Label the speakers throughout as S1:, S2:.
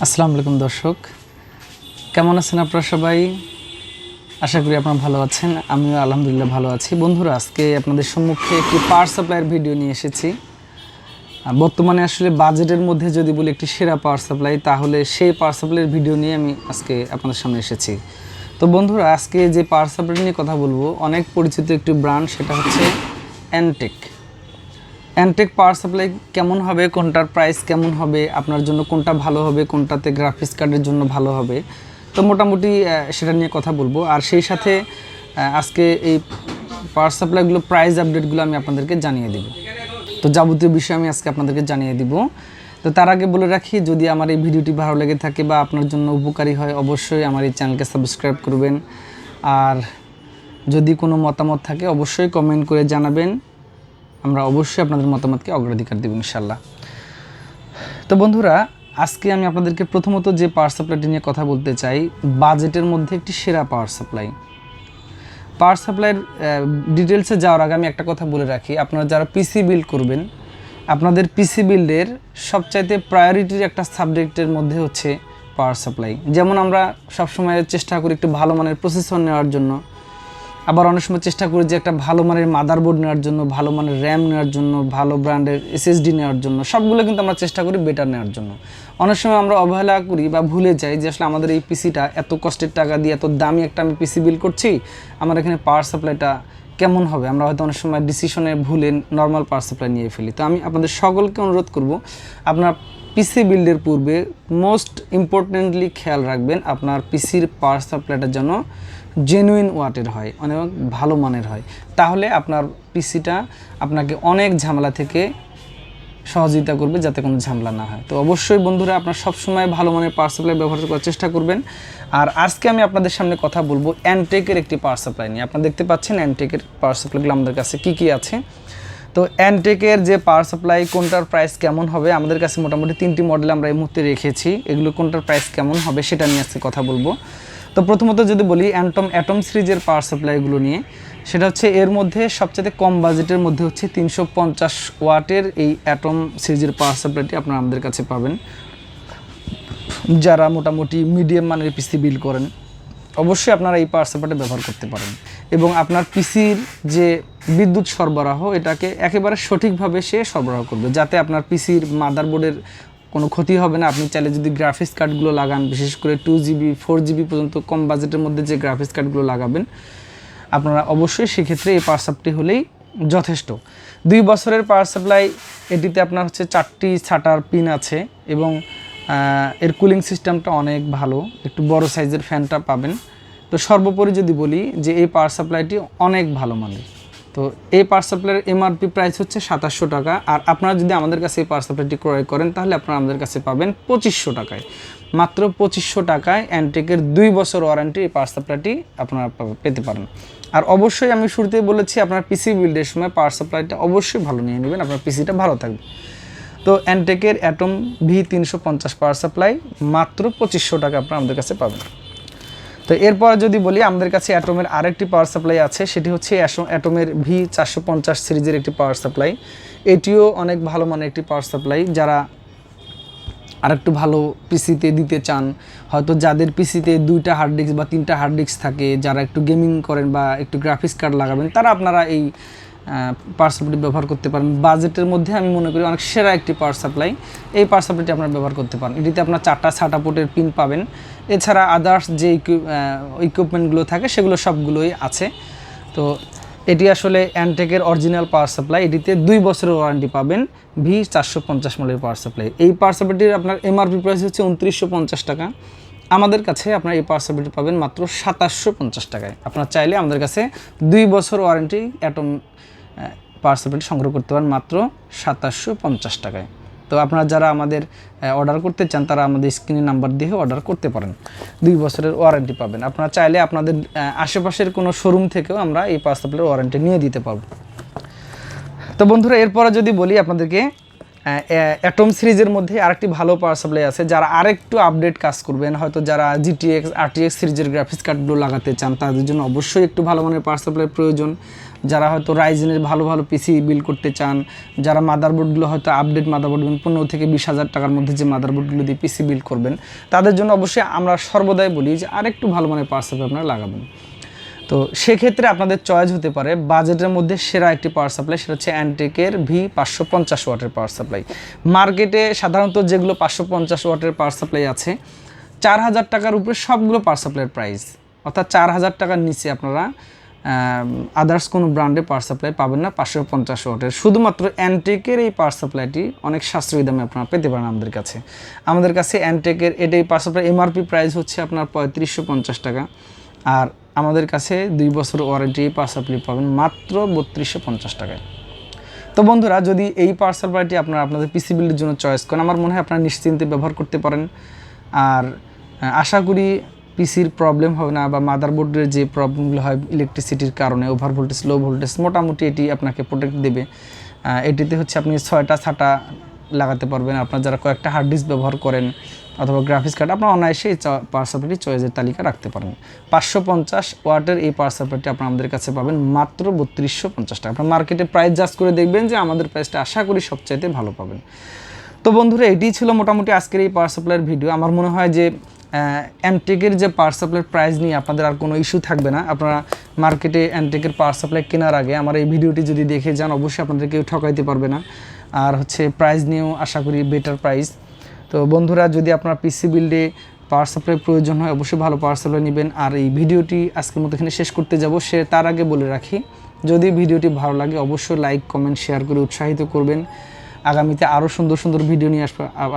S1: আসসালামু আলাইকুম দর্শক, কেমন আছেন আপনারা সবাই? আশা করি আপনারা ভালো আছেন। আমিও আলহামদুলিল্লাহ ভালো আছি। বন্ধুরা, আজকে আপনাদের সম্মুখে একটি পাওয়ার সাপ্লাইয়ের ভিডিও নিয়ে এসেছি। বর্তমানে আসলে বাজেটের মধ্যে যদি বলি একটি সেরা পাওয়ার সাপ্লাই, তাহলে সেই পাওয়ার সাপ্লাইয়ের ভিডিও নিয়ে আমি আজকে আপনাদের সামনে এসেছি। তো বন্ধুরা, আজকে যে পাওয়ার সাপ্লাই নিয়ে কথা বলবো, অনেক পরিচিত একটি ব্র্যান্ড, সেটা হচ্ছে অ্যান্টেক। অ্যান্টেক পাওয়ার সাপ্লাই কেমন হবে, কোনটার প্রাইস কেমন হবে, আপনার জন্য কোনটা ভালো হবে, কোনটাতে গ্রাফিক্স কার্ডের জন্য ভালো হবে, তো মোটামুটি সেটা নিয়ে কথা বলবো। আর সেই সাথে আজকে এই পাওয়ার সাপ্লাইগুলো প্রাইস আপডেটগুলো আমি আপনাদেরকে জানিয়ে দিব। তো যাবতীয় বিষয় আমি আজকে আপনাদেরকে জানিয়ে দিব। তো তার আগে বলে রাখি, যদি আমার এই ভিডিওটি ভালো লেগে থাকে বা আপনার জন্য উপকারী হয়, অবশ্যই আমার এই চ্যানেলকে সাবস্ক্রাইব করবেন। আর যদি কোনো মতামত থাকে অবশ্যই কমেন্ট করে জানাবেন, আমরা অবশ্যই আপনাদের মতামতকে অগ্রাধিকার দেব ইনশাল্লাহ। তো বন্ধুরা, আজকে আমি আপনাদেরকে প্রথমত যে পাওয়ার সাপ্লাইটি নিয়ে কথা বলতে চাই, বাজেটের মধ্যে একটি সেরা পাওয়ার সাপ্লাই। পাওয়ার সাপ্লাইয়ের ডিটেলসে যাওয়ার আগে আমি একটা কথা বলে রাখি, আপনারা যারা পিসি বিল্ড করবেন, আপনাদের পিসি বিল্ডের সবচাইতে প্রায়োরিটির একটা সাবজেক্টের মধ্যে হচ্ছে পাওয়ার সাপ্লাই। যেমন আমরা সবসময় চেষ্টা করি একটু ভালো মানের প্রসেসর নেওয়ার জন্য, আবার অনেক সময় চেষ্টা করি যে একটা ভালো মানের মাদারবোর্ড নেওয়ার জন্য, ভালো মানের র্যাম নেওয়ার জন্য, ভালো ব্র্যান্ডের এসএসডি নেওয়ার জন্য, সবগুলো কিন্তু আমরা চেষ্টা করি বেটার নেওয়ার জন্য। অনেক সময় আমরা অবহেলা করি বা ভুলে যাই যে আসলে আমাদের এই পিসিটা এত কষ্টের টাকা দিয়ে এত দামি একটা আমি পিসি বিল্ড করছি, আমার এখানে পাওয়ার সাপ্লাইটা কেমন হবে। আমরা হয়তো অনেক সময় ডিসিশনে ভুলে নর্মাল পাওয়ার সাপ্লাই নিয়ে ফেলি। তো আমি আপনাদের সকলকে অনুরোধ করব, আপনার পিসি বিল্ডের পূর্বে মোস্ট ইম্পর্টেন্টলি খেয়াল রাখবেন আপনার পিসির পাওয়ার সাপ্লাইটা যেন জেনুইন ওয়াটের হয়, অনেক ভালো মানের হয়। তাহলে আপনার পিসিটা আপনাকে অনেক ঝামেলা থেকে সহযোগিতা করবে, যাতে কোনো ঝামেলা না হয়। তো অবশ্যই বন্ধুরা, আপনার সবসময় ভালো মানের পাওয়ার সাপ্লাই ব্যবহার করার চেষ্টা করবেন। আর আজকে আমি আপনাদের সামনে কথা বলবো অ্যান্টেকের একটি পাওয়ার সাপ্লাই নিয়ে। আপনারা দেখতে পাচ্ছেন অ্যান্টেকের পাওয়ার সাপ্লাইগুলো আমাদের কাছে কী কী আছে। তো অ্যান্টেকের যে পাওয়ার সাপ্লাই, কোনটার প্রাইস কেমন হবে, আমাদের কাছে মোটামুটি 3টি মডেল আমরা এই মুহূর্তে রেখেছি। এগুলো কোনটার প্রাইস কেমন হবে সেটা নিয়ে আজকে কথা বলবো। তো প্রথমত যদি বলি অ্যাটম সিরিজের পাওয়ার সাপ্লাইগুলো নিয়ে, সেটা হচ্ছে এর মধ্যে সবচেয়ে কম বাজেটের মধ্যে হচ্ছে 350 ওয়াটের এই অ্যাটম সিরিজের পাওয়ার সাপ্লাইটি আপনারা আমাদের কাছে পাবেন। যারা মোটামুটি মিডিয়াম মানের পিসি বিল্ড করেন, অবশ্যই আপনারা এই পাওয়ার সাপ্লাইটা ব্যবহার করতে পারেন এবং আপনার পিসির যে বিদ্যুৎ সরবরাহ, এটাকে একেবারে সঠিকভাবে সে সরবরাহ করবে, যাতে আপনার পিসির মাদারবোর্ডের কোনো ক্ষতি হবে না। আপনি চাইলে যদি গ্রাফিক্স কার্ডগুলো লাগান, বিশেষ করে 2GB 4GB পর্যন্ত কম বাজেটের মধ্যে যে গ্রাফিক্স কার্ডগুলো লাগাবেন, আপনারা অবশ্যই সেক্ষেত্রে এই পাওয়ার সাপ্লাই হলেই যথেষ্ট। 2 বছরের পাওয়ার সাপ্লাই, এটিতে আপনার হচ্ছে 4টি ছাটার পিন আছে এবং এর কুলিং সিস্টেমটা অনেক ভালো, একটু বড় সাইজের ফ্যানটা পাবেন। তো সর্বোপরি যদি বলি যে এই পাওয়ার সাপ্লাইটি অনেক ভালো মানের। তো এই পাওয়ার সাপ্লাইয়ের এমআরপি প্রাইস হচ্ছে 2700 টাকা। আর আপনারা যদি আমাদের কাছে এই পাওয়ার সাপ্লাইটি ক্রয় করেন, তাহলে আপনারা আমাদের কাছে পাবেন 2500 টাকায়। মাত্র 2500 টাকায় অ্যান্টেকের 2 বছর ওয়ারেন্টি এই পাওয়ার সাপ্লাইটি আপনারা পেতে পারেন। আর অবশ্যই আমি শুরুতেই বলেছি, আপনার পিসি বিল্ডের সময় পাওয়ার সাপ্লাইটা অবশ্যই ভালো নিয়ে নেবেন, আপনার পিসিটা ভালো থাকবে। তো অ্যান্টেকের অ্যাটম V350 পাওয়ার সাপ্লাই মাত্র 2500 টাকা আপনারা আমাদের কাছে পাবেন। তো এরপর যদি বলি, আমাদের কাছে অ্যাটমের আরেকটি পাওয়ার সাপ্লাই আছে, সেটি হচ্ছে অ্যাটমের V450 সিরিজের একটি পাওয়ার সাপ্লাই। এটিও অনেক ভালো মানের একটি পাওয়ার সাপ্লাই। যারা আরেকটু ভালো পিসিতে দিতে চান, হয়তো যাদের পিসিতে 2টা হার্ড ডিস্ক বা 3টা হার্ড ডিস্ক থাকে, যারা একটু গেমিং করেন বা একটু গ্রাফিক্স কার্ড লাগাবেন, তারা আপনারা এই পাওয়ার সাপ্লাইটি ব্যবহার করতে পারেন। বাজেটের মধ্যে আমি মনে করি অনেক সেরা একটি পাওয়ার সাপ্লাই। এই পাওয়ার সাপ্লাইটি আপনারা ব্যবহার করতে পারেন। এটিতে আপনার 4টা ছাটা পোর্টের পিন পাবেন। এছাড়া আদার্স যে ইকুইপমেন্টগুলো থাকে সেগুলো সবগুলোই আছে। তো এটি আসলে অ্যান্টেকের অরিজিনাল পাওয়ার সাপ্লাই। এটিতে 2 বছরের ওয়ারেন্টি পাবেন। V450 মডেলের পাওয়ার সাপ্লাই। এই পাওয়ার সাপ্লাইটির আপনার এমআরপি প্রাইস হচ্ছে 2950 টাকা। আমাদের কাছে আপনার এই পাওয়ার সাপ্লাইটি পাবেন মাত্র 2750 টাকায়। আপনারা চাইলে আমাদের কাছে 2 বছর ওয়ারেন্টি অ্যাটম পাওয়ার সাপ্লাইটি সংগ্রহ করতে পারেন মাত্র 2750 টাকায়। তো আপনারা যারা আমাদের অর্ডার করতে চান, তারা আমাদের স্ক্রিনে নাম্বার দিয়ে অর্ডার করতে পারেন। 2 বছরের ওয়ারেন্টি পাবেন। আপনারা চাইলে আপনাদের আশেপাশের কোনো শোরুম থেকেও আমরা এই পাওয়ার সাপ্লাইয়ের ওয়ারেন্টি নিয়ে দিতে পারবো। তো বন্ধুরা, এরপরে যদি বলি আপনাদেরকে অ্যাটম সিরিজের মধ্যে আরেকটি ভালো পাওয়ার সাপ্লাই আছে, যারা আরেকটু আপডেট কাজ করবেন, হয়তো যারা জিটিএক্স RTX সিরিজের গ্রাফিক্স কার্ডগুলো লাগাতে চান তাদের জন্য অবশ্যই একটু ভালো মানের পাওয়ার সাপ্লাই প্রয়োজন। যারা হয়তো রাইজেনের ভালো ভালো পিসি বিল্ড করতে চান, যারা মাদারবোর্ডগুলো হয়তো আপডেট মাদারবোর্ড 15 থেকে 20,000 টাকার মধ্যে যে মাদারবোর্ডগুলো দিয়ে পিসি বিল্ড করবেন, তাদের জন্য অবশ্যই আমরা সর্বদাই বলি যে আরেকটু ভালো মানের পাওয়ার সাপ্লাই আপনারা লাগাবেন। তো সেক্ষেত্রে আপনাদের চয়েস হতে পারে বাজেটের মধ্যে সেরা একটি পাওয়ার সাপ্লাই, সেটা হচ্ছে অ্যান্টেকের V550 ওয়াটের পাওয়ার সাপ্লাই। মার্কেটে সাধারণত যেগুলো 550 ওয়াটের পাওয়ার সাপ্লাই আছে 4,000 টাকার উপরে সবগুলো পাওয়ার সাপ্লাইয়ের প্রাইস, অর্থাৎ 4,000 টাকার নিচে আপনারা আদার্স কোনো ব্র্যান্ডে পাওয়ার সাপ্লাই পাবেন না 550 ওয়াটের। শুধুমাত্র অ্যান্টেকের এই পাওয়ার সাপ্লাইটি অনেক সাশ্রয়ী দামে আপনারা পেতে পারেন আমাদের কাছে অ্যান্টেকের এটাই পাওয়ার সাপ্লাই MRP প্রাইস হচ্ছে আপনার 3550 টাকা, আর আমাদের কাছে 2 বছর ওয়ারেন্টি পাওয়ার সাপ্লাই পাবেন মাত্র 3250 টাকায়। তো বন্ধুরা, যদি এই পাওয়ার সাপ্লাইটি আপনারা আপনাদের পিসি বিল্ডের জন্য চয়েস করেন, আমার মনে হয় আপনারা নিশ্চিন্তে ব্যবহার করতে পারেন। আর আশা করি পিসির প্রবলেম হবে না, বা মাদারবোর্ডের যে প্রবলেমগুলো হয় ইলেকট্রিসিটির কারণে, ওভার ভোল্টেজ লো ভোল্টেজ, মোটামুটি এটি আপনাকে প্রোটেক্ট দেবে। এটিতে হচ্ছে আপনি 6টা ছাটা লাগাতে পারবেন। আপনার যারা কয়েকটা হার্ড ডিস্ক ব্যবহার করেন অথবা গ্রাফিক্স কার্ড, আপনার অনায়াসে এই পাওয়ার সাপ্লাইটি চয়েসের তালিকা রাখতে পারেন। 550 ওয়াটের এই পাওয়ার সাপ্লাইটি আপনারা আমাদের কাছে পাবেন মাত্র 3250 টাকা। আপনার মার্কেটে প্রাইস জাস্ট করে দেখবেন যে আমাদের প্রাইসটা আশা করি সবচাইতে ভালো পাবেন। তো বন্ধুরা, এটিই ছিল মোটামুটি আজকের এই পাওয়ার সাপ্লাইয়ের ভিডিও। আমার মনে হয় যে অ্যান্টেকের যে পাওয়ার সাপ্লাইয়ের প্রাইস নিয়ে আপনাদের আর কোনো ইস্যু থাকবে না। আপনারা মার্কেটে অ্যান্টেকের পাওয়ার সাপ্লাই কেনার আগে আমার এই ভিডিওটি যদি দেখে যান, অবশ্যই আপনাদের কেউ ঠকাইতে পারবে না। আর হচ্ছে প্রাইস নিয়েও আশা করি বেটার প্রাইস। তো বন্ধুরা, যদি আপনার পিসি বিল্ডে পাওয়ার সাপ্লাই প্রয়োজন হয়, অবশ্যই ভালো পাওয়ার সাপ্লাই নেবেন। আর এই ভিডিওটি আজকের মতো এখানে শেষ করতে যাব, তার আগে বলে রাখি, যদি ভিডিওটি ভালো লাগে অবশ্যই লাইক কমেন্ট শেয়ার করে উৎসাহিত করবেন। আগামীতে আরও সুন্দর সুন্দর ভিডিও নিয়ে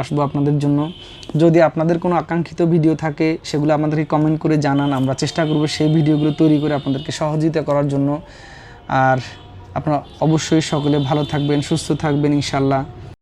S1: আসবো আপনাদের জন্য। যদি আপনাদের কোনো আকাঙ্ক্ষিত ভিডিও থাকে সেগুলো আমাদেরকে কমেন্ট করে জানান, আমরা চেষ্টা করব সেই ভিডিওগুলো তৈরি করে আপনাদেরকে সহযোগিতা করার জন্য। আর আপনারা অবশ্যই সকলে ভালো থাকবেন, সুস্থ থাকবেন ইনশাল্লাহ।